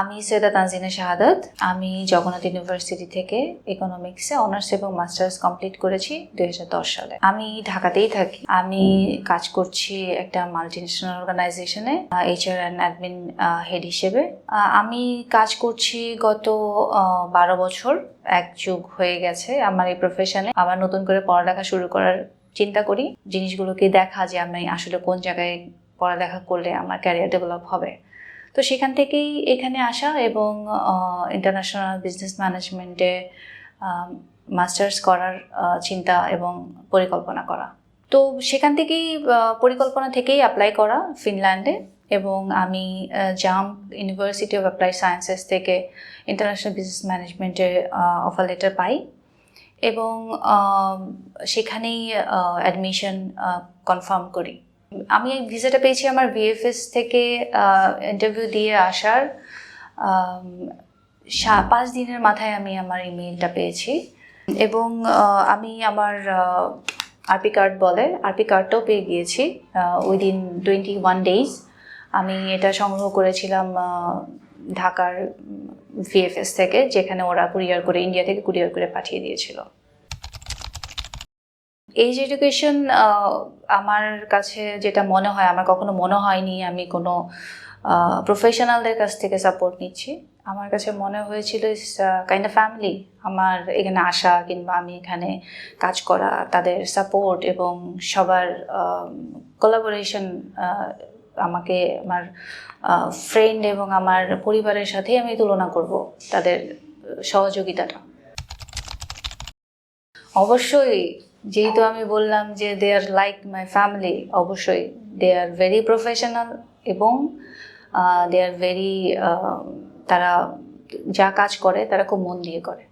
আমি সৈয়দা তানজিনা শাহাদাত। আমি জগন্নাথ ইউনিভার্সিটি থেকে ইকোনমিক্সে অনার্স এবং মাস্টার্স কমপ্লিট করেছি 2010 সালে। আমি ঢাকাতেই থাকি। আমি কাজ করছি একটা মাল্টিন্যাশনাল অর্গানাইজেশনে এইচআর অ্যান্ড অ্যাডমিন হেড হিসেবে। আমি কাজ করছি গত 12 বছর, এক যুগ হয়ে গেছে আমার এই প্রফেশনে। আবার নতুন করে পড়ালেখা শুরু করার চিন্তা করি, জিনিসগুলোকে দেখা যে আমি আসলে কোন জায়গায় পড়ালেখা করলে আমার ক্যারিয়ার ডেভেলপ হবে। তো সেখান থেকেই এখানে আসা এবং ইন্টারন্যাশনাল বিজনেস ম্যানেজমেন্টে মাস্টার্স করার চিন্তা এবং পরিকল্পনা করা। তো সেখান থেকেই পরিকল্পনা থেকেই অ্যাপ্লাই করা ফিনল্যান্ডে, এবং আমি jump university of applied sciences থেকে ইন্টারন্যাশনাল বিজনেস ম্যানেজমেন্টে অফার লেটার পাই এবং সেখানেই অ্যাডমিশন কনফার্ম করি। আমি এই ভিসাটা পেয়েছি আমার ভিএফএস থেকে ইন্টারভিউ দিয়ে আসার 5 দিনের মাথায় আমি আমার ইমেইলটা পেয়েছি এবং আমি আমার আরপি কার্ড বলে আরপি কার্ডটাও পেয়ে গিয়েছি উইদিন 21 ডেজ। আমি এটা সংগ্রহ করেছিলাম ঢাকার ভিএফএস থেকে, যেখানে ওরা কুরিয়ার করে ইন্ডিয়া থেকে কুরিয়ার করে পাঠিয়ে দিয়েছিল। এজ এডুকেশন আমার কাছে যেটা মনে হয়, আমার কখনো মনে হয়নি আমি কোনো প্রফেশনালদের কাছ থেকে সাপোর্ট নিচ্ছি। আমার কাছে মনে হয়েছিল কাইন্ড অফ ফ্যামিলি। আমার এখানে আসা কিংবা আমি এখানে কাজ করা, তাদের সাপোর্ট এবং সবার কোলাবোরেশন আমাকে আমার ফ্রেন্ড এবং আমার পরিবারের সাথেই আমি তুলনা করব তাদের সহযোগিতাটা। অবশ্যই, যেহেতু আমি বললাম যে দে আর লাইক মাই ফ্যামিলি, অবশ্যই দে আর ভেরি প্রফেশনাল এবং দে আর ভেরি তারা যা কাজ করে তারা খুব মন দিয়ে করে।